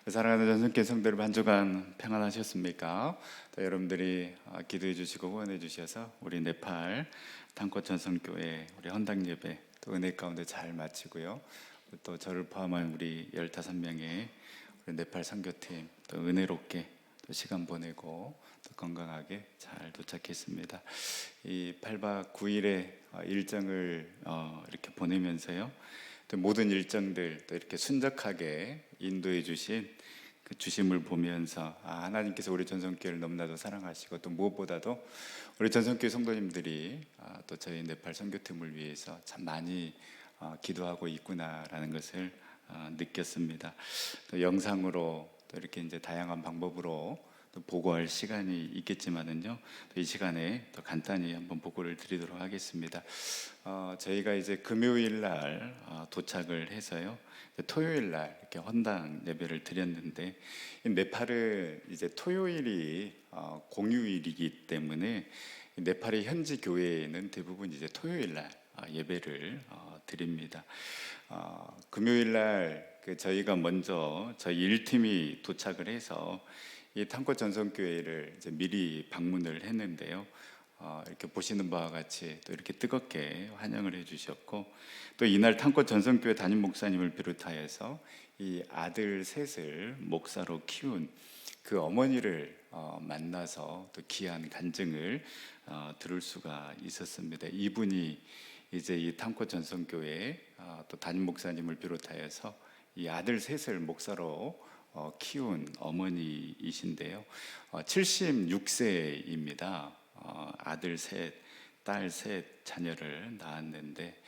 사랑하는 전성교 성도들 한 주간 평안하셨습니까? 또 여러분들이 기도해 주시고 후원해 주셔서 우리 네팔 단꽃 전성교회 우리 헌당 예배 또 은혜 가운데 잘 마치고요. 또 저를 포함한 우리 15명의 우리 네팔 선교팀 또 은혜롭게 또 시간 보내고 또 건강하게 잘 도착했습니다. 이 8박 9일의 일정을 이렇게 보내면서요. 또 모든 일정들 또 이렇게 순적하게 인도해 주신 그 주심을 보면서 하나님께서 우리 전성교회를 너무나도 사랑하시고 또 무엇보다도 우리 전성교회 성도님들이 또 저희 네팔 선교팀을 위해서 참 많이 기도하고 있구나라는 것을 느꼈습니다. 또 영상으로 또 이렇게 이제 다양한 방법으로 또 보고할 시간이 있겠지만은요, 이 시간에 또 간단히 한번 보고를 드리도록 하겠습니다. 저희가 이제 금요일 날 도착을 해서요, 토요일 날 이렇게 헌당 예배를 드렸는데, 네팔은 이제 토요일이 공휴일이기 때문에 네팔의 현지 교회에는 대부분 이제 토요일 날 예배를 드립니다. 금요일 날 저희가 먼저 저희 1팀이 도착을 해서 이 탄꽃 전성교회를 이제 미리 방문을 했는데요. 이렇게 보시는 바와 같이 또 이렇게 뜨겁게 환영을 해주셨고, 또 이날 탄꽃 전성교회 담임 목사님을 비롯하여서 이 아들 셋을 목사로 키운 그 어머니를 만나서 또 귀한 간증을 들을 수가 있었습니다. 이분이 이제 이 탄꽃 전성교회 또 담임 목사님을 비롯하여서 이 아들 셋을 목사로 키운 어머니이신데요. 76세입니다. 아들 셋, 딸 셋 자녀를 낳았는데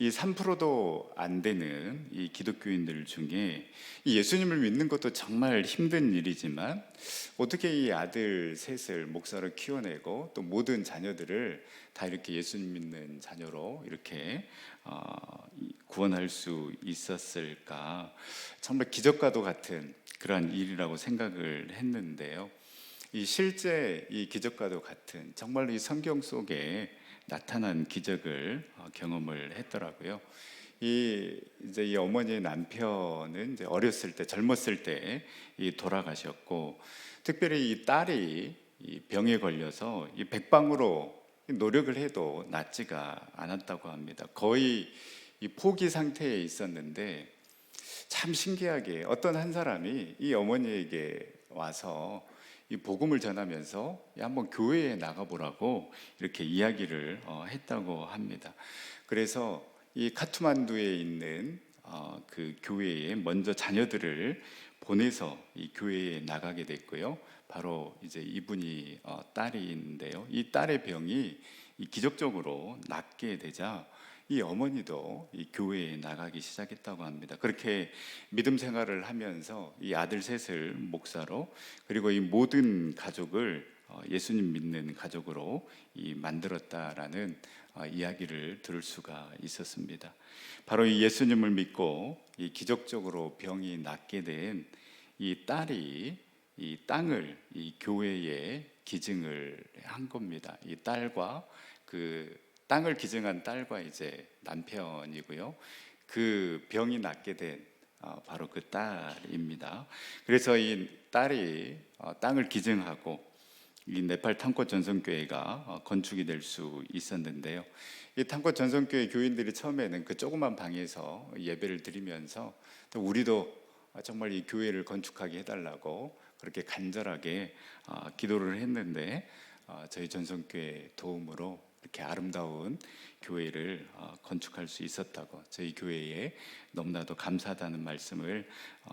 이 3%도 안 되는 이 기독교인들 중에 이 예수님을 믿는 것도 정말 힘든 일이지만 어떻게 이 아들 셋을 목사로 키워내고 또 모든 자녀들을 다 이렇게 예수님 믿는 자녀로 이렇게 구원할 수 있었을까? 정말 기적과도 같은 그런 일이라고 생각을 했는데요. 이 실제 이 기적과도 같은 정말로 이 성경 속에 나타난 기적을 경험을 했더라고요. 이제 이 어머니의 남편은 이제 어렸을 때 젊었을 때 돌아가셨고, 특별히 이 딸이 이 병에 걸려서 이 백방으로 노력을 해도 낫지가 않았다고 합니다. 거의 이 포기 상태에 있었는데 참 신기하게 어떤 한 사람이 이 어머니에게 와서 이 복음을 전하면서 한번 교회에 나가보라고 이렇게 이야기를 했다고 합니다. 그래서 이 카트만두에 있는 그 교회에 먼저 자녀들을 보내서 이 교회에 나가게 됐고요. 바로 이제 이분이 딸인데요. 이 딸의 병이 기적적으로 낫게 되자 이 어머니도 이 교회에 나가기 시작했다고 합니다. 그렇게 믿음 생활을 하면서 이 아들 셋을 목사로, 그리고 이 모든 가족을 예수님 믿는 가족으로 만들었다라는 이야기를 들을 수가 있었습니다. 바로 이 예수님을 믿고 이 기적적으로 병이 낫게 된 이 딸이 이 땅을 이 교회에 기증을 한 겁니다. 이 딸과 그 땅을 기증한 딸과 이제 남편이고요. 그 병이 낫게 된 바로 그 딸입니다. 그래서 이 딸이 땅을 기증하고 이 네팔 탄꽃 전성교회가 건축이 될 수 있었는데요. 이 탄꽃 전성교회 교인들이 처음에는 그 조그만 방에서 예배를 드리면서 또 우리도 정말 이 교회를 건축하게 해달라고 그렇게 간절하게 기도를 했는데 저희 전성교회 도움으로 이렇게 아름다운 교회를 건축할 수 있었다고 저희 교회에 너무나도 감사하다는 말씀을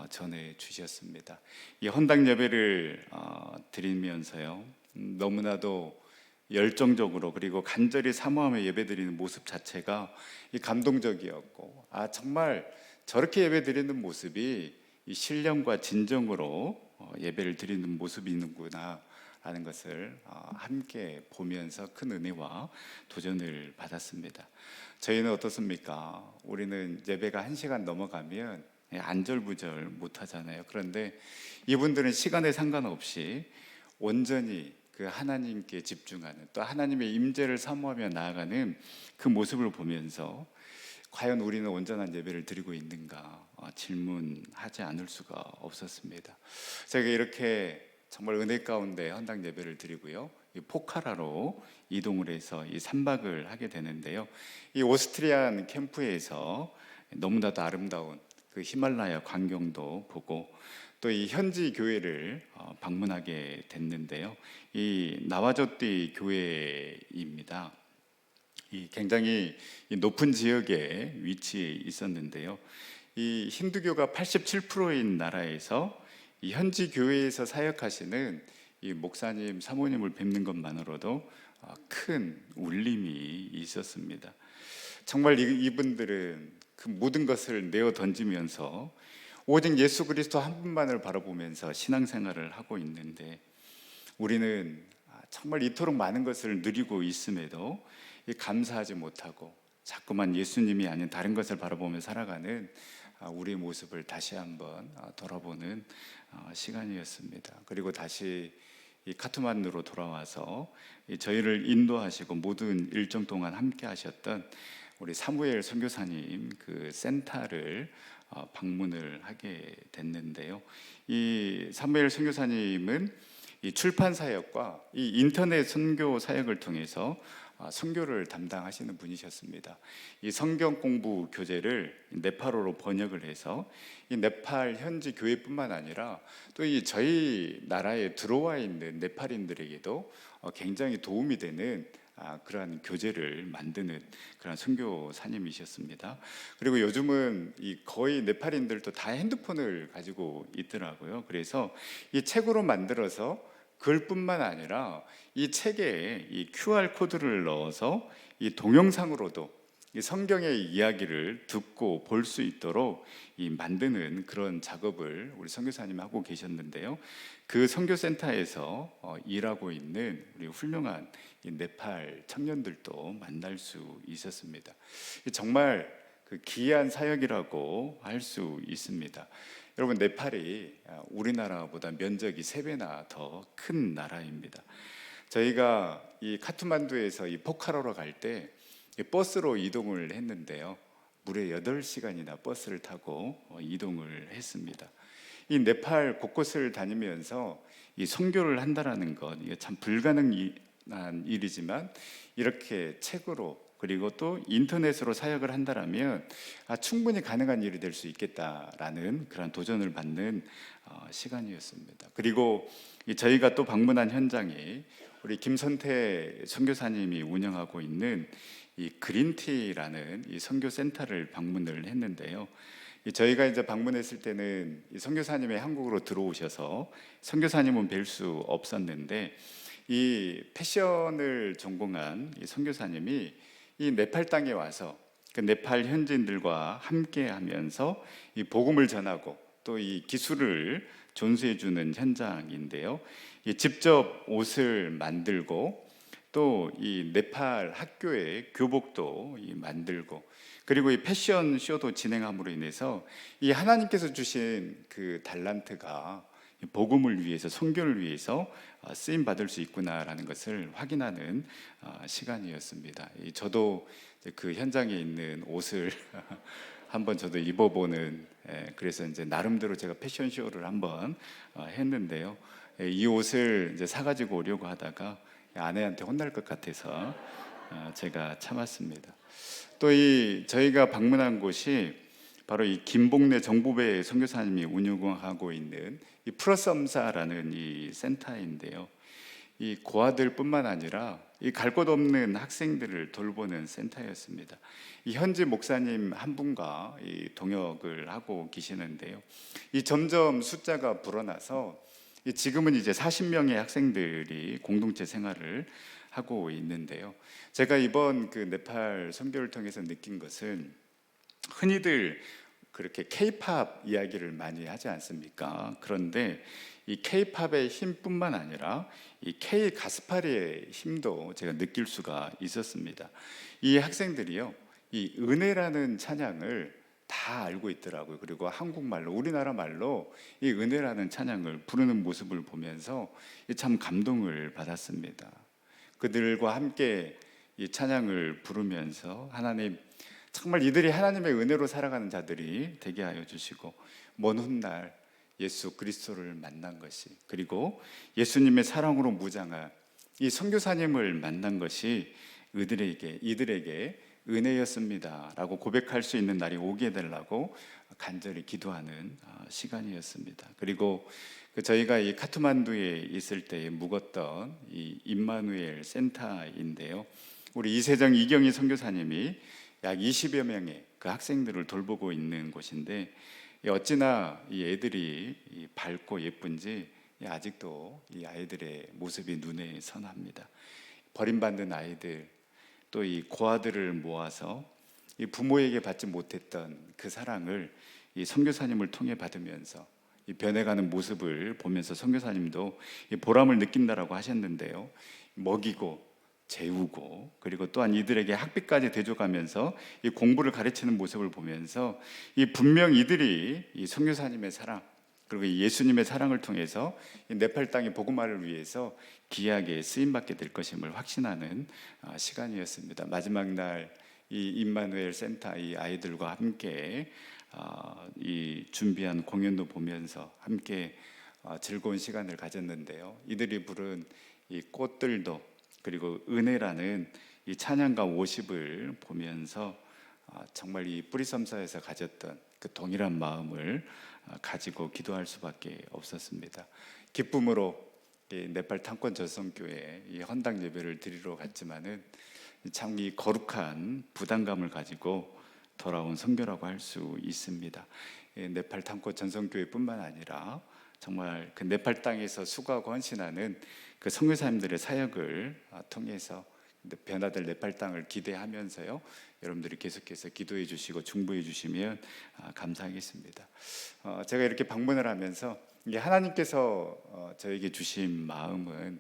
전해 주셨습니다. 이 헌당 예배를 드리면서요, 너무나도 열정적으로 그리고 간절히 사모하며 예배드리는 모습 자체가 감동적이었고, 정말 저렇게 예배드리는 모습이 이 신령과 진정으로 예배를 드리는 모습이 있는구나 라는 것을 함께 보면서 큰 은혜와 도전을 받았습니다. 저희는 어떻습니까? 우리는 예배가 1시간 넘어가면 안절부절 못하잖아요. 그런데 이분들은 시간에 상관없이 온전히 그 하나님께 집중하는, 또 하나님의 임재를 사모하며 나아가는 그 모습을 보면서 과연 우리는 온전한 예배를 드리고 있는가 질문하지 않을 수가 없었습니다. 제가 이렇게 정말 은혜 가운데 헌당 예배를 드리고요, 이 포카라로 이동을 해서 이 3박을 하게 되는데요, 이 오스트리안 캠프에서 너무나도 아름다운 그 히말라야 광경도 보고 또 이 현지 교회를 방문하게 됐는데요, 이 나와조띠 교회입니다. 이 굉장히 높은 지역에 위치해 있었는데요, 이 힌두교가 87%인 나라에서 이 현지 교회에서 사역하시는 이 목사님, 사모님을 뵙는 것만으로도 큰 울림이 있었습니다. 정말 이분들은 그 모든 것을 내어 던지면서 오직 예수 그리스도 한 분만을 바라보면서 신앙생활을 하고 있는데, 우리는 정말 이토록 많은 것을 누리고 있음에도 감사하지 못하고 자꾸만 예수님이 아닌 다른 것을 바라보며 살아가는 우리의 모습을 다시 한번 돌아보는 시간이었습니다. 그리고 다시 이 카트만두로 돌아와서 저희를 인도하시고 모든 일정 동안 함께 하셨던 우리 사무엘 선교사님 그 센터를 방문을 하게 됐는데요, 이 사무엘 선교사님은 이 출판 사역과 이 인터넷 선교 사역을 통해서 선교를 담당하시는 분이셨습니다. 이 성경 공부 교재를 네팔어로 번역을 해서 이 네팔 현지 교회뿐만 아니라 또 이 저희 나라에 들어와 있는 네팔인들에게도 굉장히 도움이 되는 그러한 교재를 만드는 그런 선교사님이셨습니다. 그리고 요즘은 이 거의 네팔인들도 다 핸드폰을 가지고 있더라고요. 그래서 이 책으로 만들어서 글뿐만 아니라 이 책에 이 QR 코드를 넣어서 이 동영상으로도 이 성경의 이야기를 듣고 볼 수 있도록 이 만드는 그런 작업을 우리 선교사님이 하고 계셨는데요, 그 선교센터에서 일하고 있는 우리 훌륭한 이 네팔 청년들도 만날 수 있었습니다. 정말 그 기이한 사역이라고 할 수 있습니다. 여러분, 네팔이 우리나라보다 면적이 3배나 더 큰 나라입니다. 저희가 이 카트만두에서 이 포카라로 갈 때 버스로 이동을 했는데요, 무려 8시간이나 버스를 타고 이동을 했습니다. 이 네팔 곳곳을 다니면서 이 선교를 한다라는 것, 이게 참 불가능한 일이지만 이렇게 책으로 그리고 또 인터넷으로 사역을 한다라면 충분히 가능한 일이 될 수 있겠다라는 그런 도전을 받는 시간이었습니다. 그리고 저희가 또 방문한 현장이 우리 김선태 선교사님이 운영하고 있는 이 그린티라는 이 선교 센터를 방문을 했는데요, 저희가 이제 방문했을 때는 이 선교사님이 한국으로 들어오셔서 선교사님은 뵐 수 없었는데, 이 패션을 전공한 이 선교사님이 이 네팔 땅에 와서 그 네팔 현지인들과 함께하면서 이 복음을 전하고 또 이 기술을 전수해 주는 현장인데요, 직접 옷을 만들고 또 이 네팔 학교의 교복도 만들고 그리고 이 패션 쇼도 진행함으로 인해서 이 하나님께서 주신 그 달란트가 복음을 위해서, 선교를 위해서 쓰임 받을 수 있구나라는 것을 확인하는 시간이었습니다. 저도 그 현장에 있는 옷을 한번 저도 입어보는, 그래서 이제 나름대로 제가 패션 쇼를 한번 했는데요, 이 옷을 이제 사가지고 오려고 하다가 아내한테 혼날 것 같아서 제가 참았습니다. 또 저희가 방문한 곳이 바로 이 김복래 정보배 선교사님이 운영하고 있는 이 플러스엄사라는 이 센터인데요, 이 고아들뿐만 아니라 이 갈 곳 없는 학생들을 돌보는 센터였습니다. 이 현지 목사님 한 분과 이 동역을 하고 계시는데요, 이 점점 숫자가 불어나서 지금은 이제 40명의 학생들이 공동체 생활을 하고 있는데요, 제가 이번 그 네팔 선교를 통해서 느낀 것은 흔히들 그렇게 K-팝 이야기를 많이 하지 않습니까? 그런데 이 K-팝의 힘뿐만 아니라 이 K-가스파리의 힘도 제가 느낄 수가 있었습니다. 이 학생들이요, 이 은혜라는 찬양을 다 알고 있더라고요. 그리고 한국말로, 우리나라 말로 이 은혜라는 찬양을 부르는 모습을 보면서 참 감동을 받았습니다. 그들과 함께 이 찬양을 부르면서 하나님, 정말 이들이 하나님의 은혜로 살아가는 자들이 되게 하여 주시고, 먼 훗날 예수 그리스도를 만난 것이, 그리고 예수님의 사랑으로 무장한 이 선교사님을 만난 것이 이들에게 은혜였습니다라고 고백할 수 있는 날이 오게 되려고 간절히 기도하는 시간이었습니다. 그리고 저희가 이 카트만두에 있을 때 묵었던 이 임마누엘 센터인데요, 우리 이세정 이경희 선교사님이 약 20여 명의 그 학생들을 돌보고 있는 곳인데, 어찌나 이 애들이 밝고 예쁜지 아직도 이 아이들의 모습이 눈에 선합니다. 버림받는 아이들, 또 이 고아들을 모아서 이 부모에게 받지 못했던 그 사랑을 이 선교사님을 통해 받으면서 이 변해가는 모습을 보면서 선교사님도 이 보람을 느낀다라고 하셨는데요, 먹이고 재우고, 그리고 또한 이들에게 학비까지 대줘가면서 이 공부를 가르치는 모습을 보면서 이 분명 이들이 이 선교사님의 사랑, 그리고 이 예수님의 사랑을 통해서 이 네팔 땅의 복음화를 위해서 귀하게 쓰임받게 될 것임을 확신하는 시간이었습니다. 마지막 날 이 임마누엘 센터 이 아이들과 함께 이 준비한 공연도 보면서 함께 즐거운 시간을 가졌는데요, 이들이 부른 이 꽃들도, 그리고 은혜라는 이 찬양가 50을 보면서 정말 이 뿌리섬사에서 가졌던 그 동일한 마음을 가지고 기도할 수밖에 없었습니다. 기쁨으로 이 네팔 탕권 저성교회 이 헌당 예배를 드리러 갔지만은 참 이 거룩한 부담감을 가지고 돌아온 선교라고 할 수 있습니다. 네팔 탕권 전성교회뿐만 아니라 정말 그 네팔 땅에서 수고하고 헌신하는 그 선교사님들의 사역을 통해서 변화될 네팔 땅을 기대하면서요, 여러분들이 계속해서 기도해 주시고 중보해 주시면 감사하겠습니다. 제가 이렇게 방문을 하면서 하나님께서 저에게 주신 마음은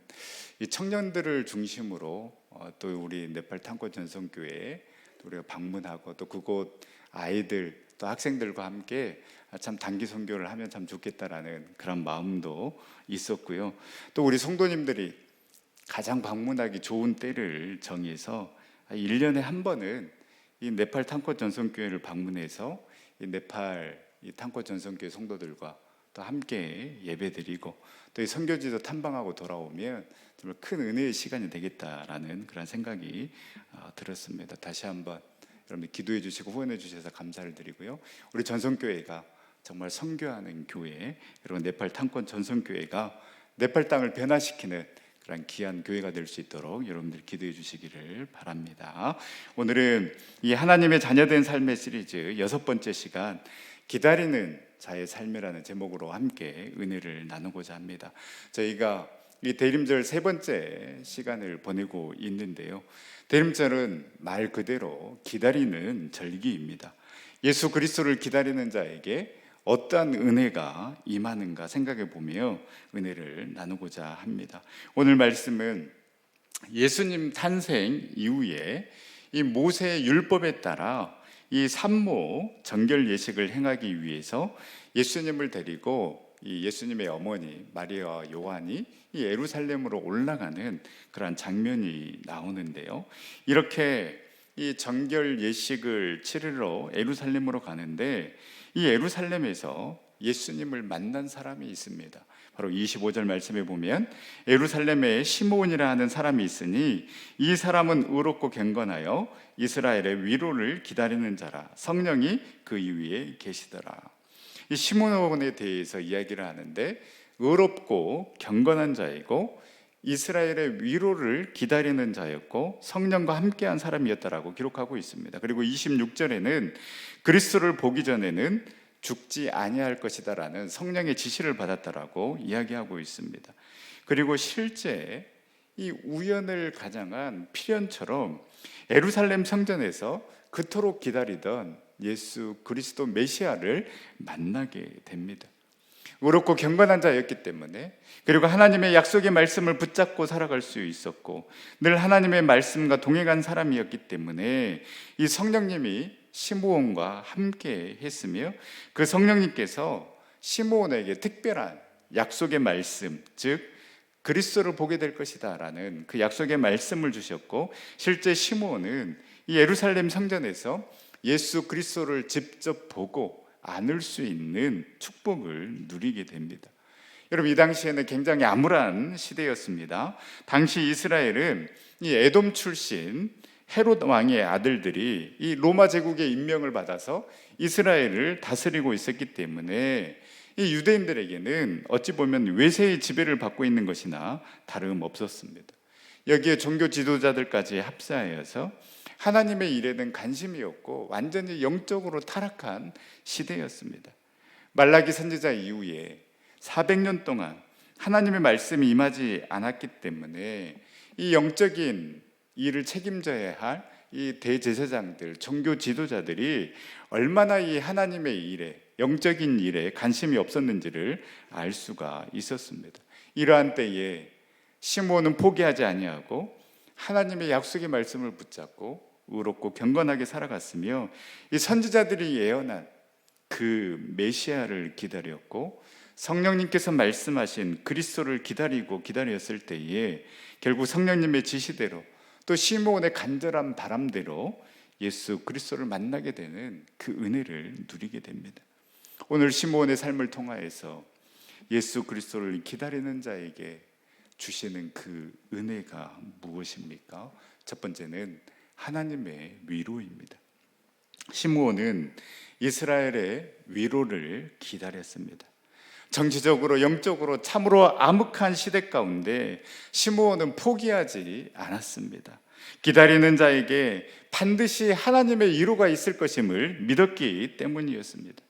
이 청년들을 중심으로 또 우리 네팔 탕권 전성교회에 우리가 방문하고, 또 그곳 아이들 또 학생들과 함께 참 단기 선교를 하면 참 좋겠다라는 그런 마음도 있었고요. 또 우리 성도님들이 가장 방문하기 좋은 때를 정해서 1년에 한 번은 이 네팔 탕권 전성교회를 방문해서 이 네팔 이 탕권 전성교회 성도들과 또 함께 예배드리고, 또 이 선교지도 탐방하고 돌아오면 정말 큰 은혜의 시간이 되겠다라는 그런 생각이 들었습니다. 다시 한번 여러분들 기도해 주시고 후원해 주셔서 감사를 드리고요, 우리 전성교회가 정말 선교하는 교회, 그리고 네팔 탕권 전성교회가 네팔 땅을 변화시키는 그런 귀한 교회가 될 수 있도록 여러분들 기도해 주시기를 바랍니다. 오늘은 이 하나님의 자녀된 삶의 시리즈 6번째 시간, 기다리는 자의 삶이라는 제목으로 함께 은혜를 나누고자 합니다. 저희가 이 대림절 3번째 시간을 보내고 있는데요, 대림절은 말 그대로 기다리는 절기입니다. 예수 그리스도를 기다리는 자에게 어떠한 은혜가 임하는가 생각해 보며 은혜를 나누고자 합니다. 오늘 말씀은 예수님 탄생 이후에 이 모세의 율법에 따라 이 산모 정결 예식을 행하기 위해서 예수님을 데리고 이 예수님의 어머니 마리아와 요한이 이 예루살렘으로 올라가는 그러한 장면이 나오는데요, 이렇게 이 정결 예식을 치르러 예루살렘으로 가는데 이 예루살렘에서 예수님을 만난 사람이 있습니다. 바로 25절 말씀에 보면 예루살렘에 시므온이라 하는 사람이 있으니 이 사람은 의롭고 경건하여 이스라엘의 위로를 기다리는 자라, 성령이 그 위에 계시더라. 이 시므온에 대해서 이야기를 하는데 의롭고 경건한 자이고 이스라엘의 위로를 기다리는 자였고 성령과 함께한 사람이었다라고 기록하고 있습니다. 그리고 26절에는 그리스도를 보기 전에는 죽지 아니할 것이다라는 성령의 지시를 받았다라고 이야기하고 있습니다. 그리고 실제 이 우연을 가장한 필연처럼 예루살렘 성전에서 그토록 기다리던 예수 그리스도 메시아를 만나게 됩니다. 의롭고 경건한 자였기 때문에, 그리고 하나님의 약속의 말씀을 붙잡고 살아갈 수 있었고 늘 하나님의 말씀과 동행한 사람이었기 때문에 이 성령님이 시므온과 함께 했으며, 그 성령님께서 시므온에게 특별한 약속의 말씀, 즉 그리스도를 보게 될 것이다 라는 그 약속의 말씀을 주셨고, 실제 시므온은 이 예루살렘 성전에서 예수 그리스도를 직접 보고 안을 수 있는 축복을 누리게 됩니다. 여러분, 이 당시에는 굉장히 암울한 시대였습니다. 당시 이스라엘은 이 에돔 출신 헤롯 왕의 아들들이 이 로마 제국의 임명을 받아서 이스라엘을 다스리고 있었기 때문에 이 유대인들에게는 어찌 보면 외세의 지배를 받고 있는 것이나 다름없었습니다. 여기에 종교 지도자들까지 합사하여서 하나님의 일에는 관심이 없고 완전히 영적으로 타락한 시대였습니다. 말라기 선지자 이후에 400년 동안 하나님의 말씀이 임하지 않았기 때문에 이 영적인 일을 책임져야 할 이 대제사장들, 종교 지도자들이 얼마나 이 하나님의 일에, 영적인 일에 관심이 없었는지를 알 수가 있었습니다. 이러한 때에 시므온은 포기하지 아니하고 하나님의 약속의 말씀을 붙잡고 의롭고 경건하게 살아갔으며, 이 선지자들이 예언한 그 메시아를 기다렸고 성령님께서 말씀하신 그리스도를 기다렸을 때에 결국 성령님의 지시대로 또 시므온의 간절한 바람대로 예수 그리스도를 만나게 되는 그 은혜를 누리게 됩니다. 오늘 시므온의 삶을 통하여서 예수 그리스도를 기다리는 자에게 주시는 그 은혜가 무엇입니까? 첫 번째는 하나님의 위로입니다. 시므온은 이스라엘의 위로를 기다렸습니다. 정치적으로 영적으로 참으로 암흑한 시대 가운데 시므온은 포기하지 않았습니다. 기다리는 자에게 반드시 하나님의 위로가 있을 것임을 믿었기 때문이었습니다.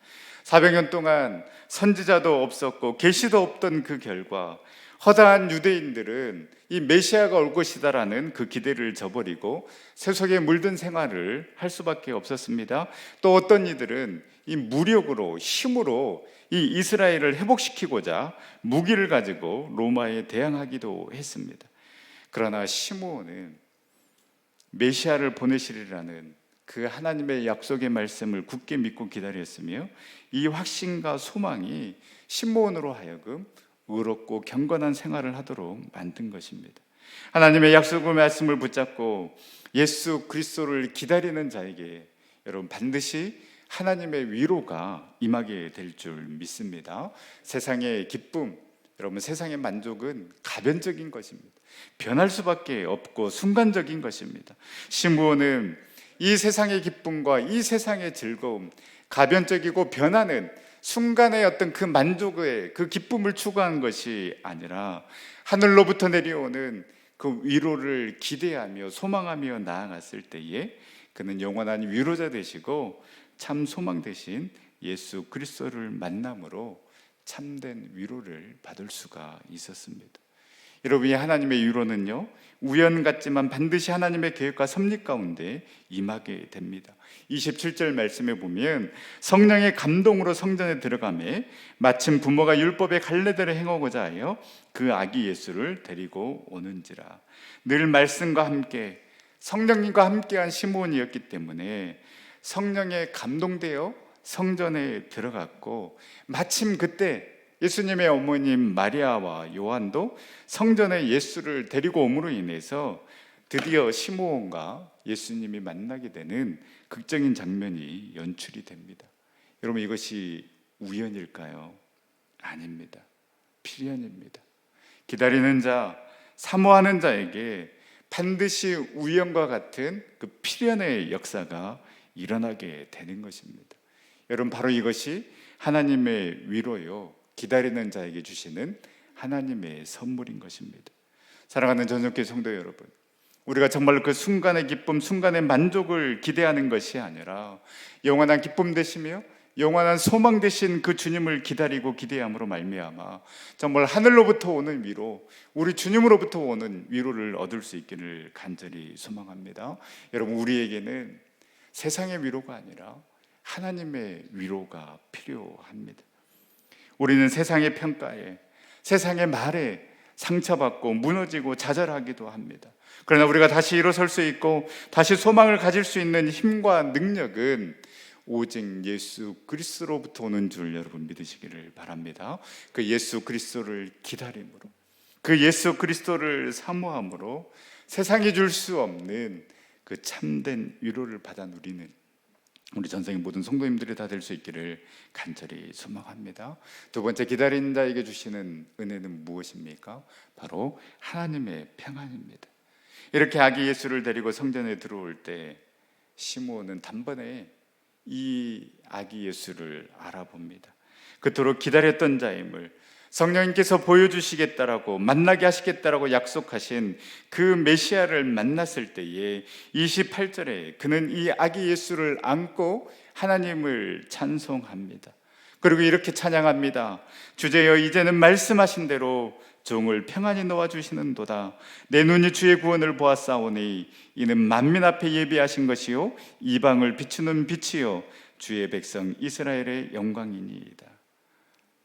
400년 동안 선지자도 없었고 계시도 없던 그 결과 허다한 유대인들은 이 메시아가 올 것이다라는 그 기대를 저버리고 세속에 물든 생활을 할 수밖에 없었습니다. 또 어떤 이들은 이 무력으로, 힘으로 이 이스라엘을 회복시키고자 무기를 가지고 로마에 대항하기도 했습니다. 그러나 시므온은 메시아를 보내시리라는 그 하나님의 약속의 말씀을 굳게 믿고 기다렸으며, 이 확신과 소망이 시므온으로 하여금 의롭고 경건한 생활을 하도록 만든 것입니다. 하나님의 약속의 말씀을 붙잡고 예수 그리스도를 기다리는 자에게 여러분 반드시 하나님의 위로가 임하게 될 줄 믿습니다. 세상의 기쁨, 여러분 세상의 만족은 가변적인 것입니다. 변할 수밖에 없고 순간적인 것입니다. 시므온은 이 세상의 기쁨과 이 세상의 즐거움, 가변적이고 변하는 순간의 어떤 그 만족의 그 기쁨을 추구한 것이 아니라 하늘로부터 내려오는 그 위로를 기대하며 소망하며 나아갔을 때에 그는 영원한 위로자 되시고 참 소망 되신 예수 그리스도를 만남으로 참된 위로를 받을 수가 있었습니다. 여러분, 이 하나님의 위로는요, 우연 같지만 반드시 하나님의 계획과 섭리 가운데 임하게 됩니다. 27절 말씀에 보면 성령의 감동으로 성전에 들어가매 마침 부모가 율법의 갈례대로 행하고자 하여 그 아기 예수를 데리고 오는지라. 늘 말씀과 함께 성령님과 함께한 시므온이었기 때문에 성령에 감동되어 성전에 들어갔고, 마침 그때 예수님의 어머님 마리아와 요한도 성전에 예수를 데리고 옴으로 인해서 드디어 시므온과 예수님이 만나게 되는 극적인 장면이 연출이 됩니다. 여러분, 이것이 우연일까요? 아닙니다. 필연입니다. 기다리는 자, 사모하는 자에게 반드시 우연과 같은 그 필연의 역사가 일어나게 되는 것입니다. 여러분, 바로 이것이 하나님의 위로요, 기다리는 자에게 주시는 하나님의 선물인 것입니다. 사랑하는 전성교회 성도 여러분, 우리가 정말 그 순간의 기쁨, 순간의 만족을 기대하는 것이 아니라 영원한 기쁨 되시며 영원한 소망 되신 그 주님을 기다리고 기대함으로 말미암아 정말 하늘로부터 오는 위로, 우리 주님으로부터 오는 위로를 얻을 수 있기를 간절히 소망합니다. 여러분, 우리에게는 세상의 위로가 아니라 하나님의 위로가 필요합니다. 우리는 세상의 평가에, 세상의 말에 상처받고 무너지고 좌절하기도 합니다. 그러나 우리가 다시 일어설 수 있고 다시 소망을 가질 수 있는 힘과 능력은 오직 예수 그리스도로부터 오는 줄 여러분 믿으시기를 바랍니다. 그 예수 그리스도를 기다림으로, 그 예수 그리스도를 사모함으로 세상이 줄 수 없는 그 참된 위로를 받아 누리는 우리 전생의 모든 성도님들이 다 될 수 있기를 간절히 소망합니다. 두 번째, 기다리는 자에게 주시는 은혜는 무엇입니까? 바로 하나님의 평안입니다. 이렇게 아기 예수를 데리고 성전에 들어올 때 시므온은 단번에 이 아기 예수를 알아봅니다. 그토록 기다렸던 자임을, 성령님께서 보여주시겠다라고, 만나게 하시겠다라고 약속하신 그 메시아를 만났을 때에 28절에 그는 이 아기 예수를 안고 하나님을 찬송합니다. 그리고 이렇게 찬양합니다. 주제여, 이제는 말씀하신 대로 종을 평안히 놓아주시는도다. 내 눈이 주의 구원을 보았사오니 이는 만민 앞에 예비하신 것이요 이방을 비추는 빛이요 주의 백성 이스라엘의 영광이니이다.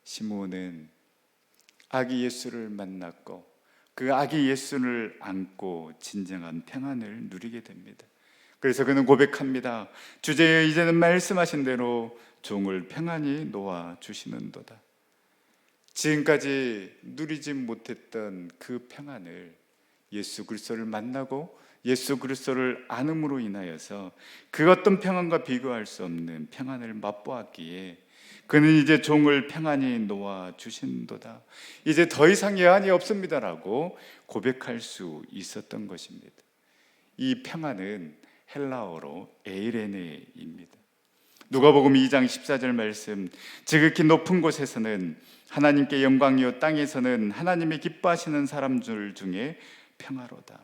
시므온은 아기 예수를 만났고 그 아기 예수를 안고 진정한 평안을 누리게 됩니다. 그래서 그는 고백합니다. 주제여, 이제는 말씀하신 대로 종을 평안히 놓아 주시는도다. 지금까지 누리지 못했던 그 평안을 예수 그리스도를 만나고 예수 그리스도를 안음으로 인하여서 그 어떤 평안과 비교할 수 없는 평안을 맛보았기에 그는 이제 종을 평안히 놓아 주신도다. 이제 더 이상 여한이 없습니다라고 고백할 수 있었던 것입니다. 이 평안은 헬라어로 에이레네입니다. 누가복음 2장 14절 말씀, 지극히 높은 곳에서는 하나님께 영광이요 땅에서는 하나님의 기뻐하시는 사람들 중에 평화로다.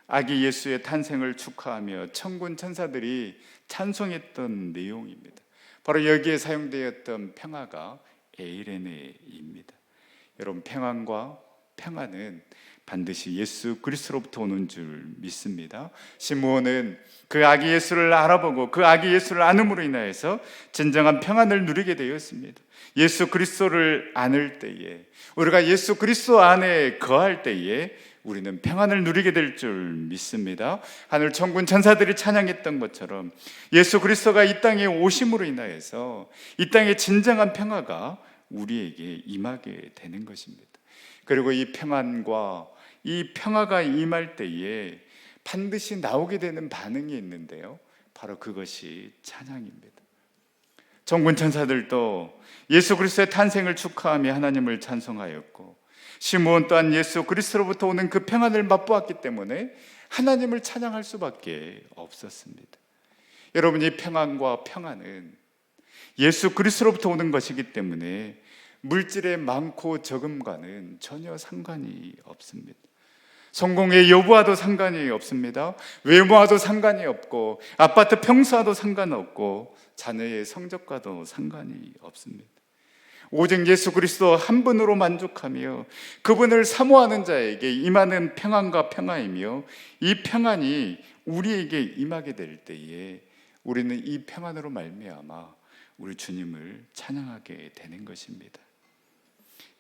아기 예수의 탄생을 축하하며 천군 천사들이 찬송했던 내용입니다. 바로 여기에 사용되었던 평화가 에이레네입니다. 여러분, 평안과 평안은 반드시 예수 그리스도로부터 오는 줄 믿습니다. 시므온은 그 아기 예수를 알아보고 그 아기 예수를 안음으로 인하여서 진정한 평안을 누리게 되었습니다. 예수 그리스도를 안을 때에, 우리가 예수 그리스도 안에 거할 때에 우리는 평안을 누리게 될 줄 믿습니다. 하늘 천군 천사들이 찬양했던 것처럼 예수 그리스도가 이 땅에 오심으로 인하여서 이 땅에 진정한 평화가 우리에게 임하게 되는 것입니다. 그리고 이 평안과 이 평화가 임할 때에 반드시 나오게 되는 반응이 있는데요, 바로 그것이 찬양입니다. 천군 천사들도 예수 그리스도의 탄생을 축하하며 하나님을 찬송하였고, 시므온 또한 예수 그리스도로부터 오는 그 평안을 맛보았기 때문에 하나님을 찬양할 수밖에 없었습니다. 여러분, 이 평안과 평안은 예수 그리스도로부터 오는 것이기 때문에 물질의 많고 적음과는 전혀 상관이 없습니다. 성공의 여부와도 상관이 없습니다. 외모와도 상관이 없고, 아파트 평수와도 상관없고, 자녀의 성적과도 상관이 없습니다. 오직 예수 그리스도 한 분으로 만족하며 그분을 사모하는 자에게 임하는 평안과 평화이며, 이 평안이 우리에게 임하게 될 때에 우리는 이 평안으로 말미암아 우리 주님을 찬양하게 되는 것입니다.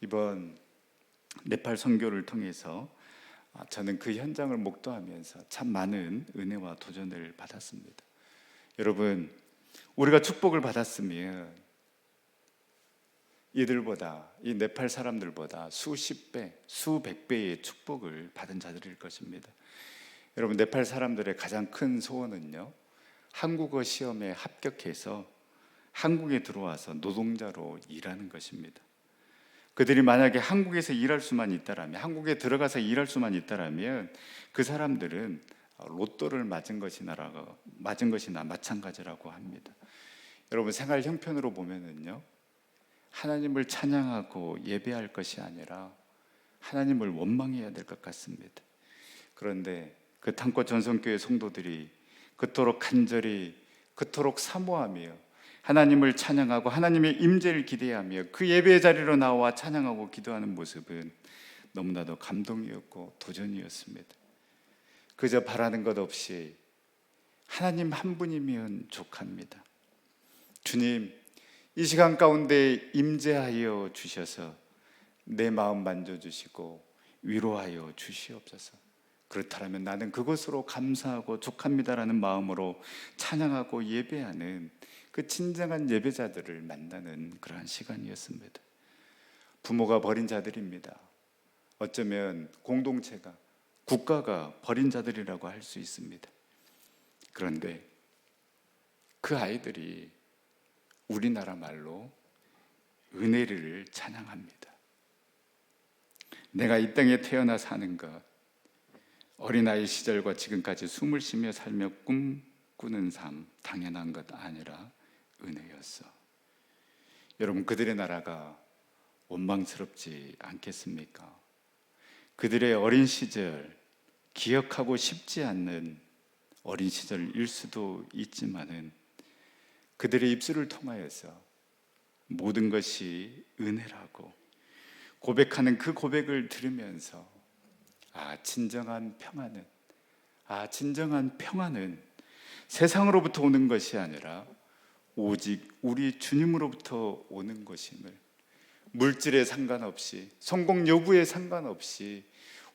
이번 네팔 선교를 통해서 저는 그 현장을 목도하면서 참 많은 은혜와 도전을 받았습니다. 여러분, 우리가 축복을 받았으면 이들보다, 이 네팔 사람들보다 수십 배, 수백 배의 축복을 받은 자들일 것입니다. 여러분, 네팔 사람들의 가장 큰 소원은요, 한국어 시험에 합격해서 한국에 들어와서 노동자로 일하는 것입니다. 그들이 만약에 한국에서 일할 수만 있다라면, 한국에 들어가서 일할 수만 있다라면 그 사람들은 로또를 맞은 것이나 마찬가지라고 합니다. 여러분, 생활 형편으로 보면은요, 하나님을 찬양하고 예배할 것이 아니라 하나님을 원망해야 될 것 같습니다. 그런데 그 탄꽃 전성교회 성도들이 그토록 간절히, 그토록 사모하며 하나님을 찬양하고 하나님의 임재를 기대하며 그 예배 자리로 나와 찬양하고 기도하는 모습은 너무나도 감동이었고 도전이었습니다. 그저 바라는 것 없이 하나님 한 분이면 족합니다. 주님, 이 시간 가운데 임재하여 주셔서 내 마음 만져주시고 위로하여 주시옵소서. 그렇다면 나는 그것으로 감사하고 족합니다라는 마음으로 찬양하고 예배하는 그 진정한 예배자들을 만나는 그러한 시간이었습니다. 부모가 버린 자들입니다. 어쩌면 공동체가, 국가가 버린 자들이라고 할 수 있습니다. 그런데 그 아이들이 우리나라 말로 은혜를 찬양합니다. 내가 이 땅에 태어나 사는 것, 어린아이 시절과 지금까지 숨을 쉬며 살며 꿈꾸는 삶, 당연한 것 아니라 은혜였어. 여러분, 그들의 나라가 원망스럽지 않겠습니까? 그들의 어린 시절, 기억하고 싶지 않는 어린 시절일 수도 있지만은 그들의 입술을 통하여서 모든 것이 은혜라고 고백하는 그 고백을 들으면서 진정한 평안은 세상으로부터 오는 것이 아니라 오직 우리 주님으로부터 오는 것임을, 물질에 상관없이, 성공 여부에 상관없이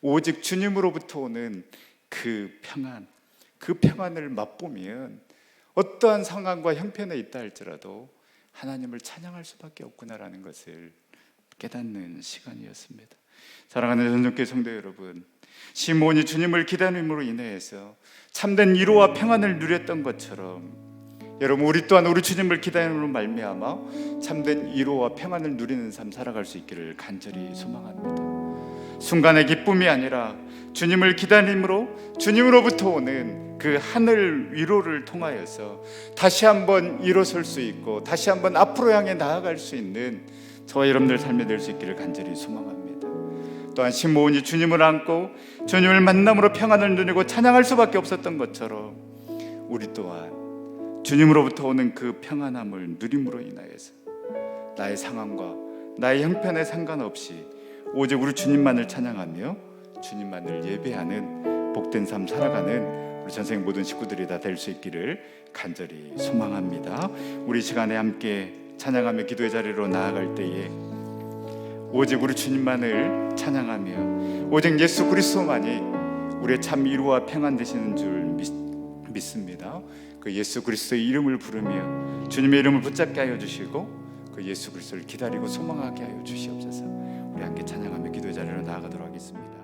오직 주님으로부터 오는 그 평안을 맛보면 어떠한 상황과 형편에 있다 할지라도 하나님을 찬양할 수밖에 없구나라는 것을 깨닫는 시간이었습니다. 사랑하는 전정교회 성도 여러분, 시몬이 주님을 기다림으로 인해서 참된 위로와 평안을 누렸던 것처럼 여러분, 우리 또한 우리 주님을 기다림으로 말미암아 참된 위로와 평안을 누리는 삶 살아갈 수 있기를 간절히 소망합니다. 순간의 기쁨이 아니라 주님을 기다림으로 주님으로부터 오는 그 하늘 위로를 통하여서 다시 한번 일어설 수 있고 다시 한번 앞으로 향해 나아갈 수 있는 저와 여러분들 삶이 될 수 있기를 간절히 소망합니다. 또한 시므온이 주님을 안고 주님을 만남으로 평안을 누리고 찬양할 수밖에 없었던 것처럼 우리 또한 주님으로부터 오는 그 평안함을 누림으로 인하여서 나의 상황과 나의 형편에 상관없이 오직 우리 주님만을 찬양하며 주님만을 예배하는 복된 삶 살아가는 우리 전생 모든 식구들이 다 될 수 있기를 간절히 소망합니다. 우리 시간에 함께 찬양하며 기도의 자리로 나아갈 때에 오직 우리 주님만을 찬양하며 오직 예수 그리스도만이 우리의 참 위로와 평안 되시는 줄 믿습니다. 그 예수 그리스도의 이름을 부르며 주님의 이름을 붙잡게 하여 주시고 그 예수 그리스도를 기다리고 소망하게 하여 주시옵소서. 우리 함께 찬양하며 기도의 자리로 나아가도록 하겠습니다.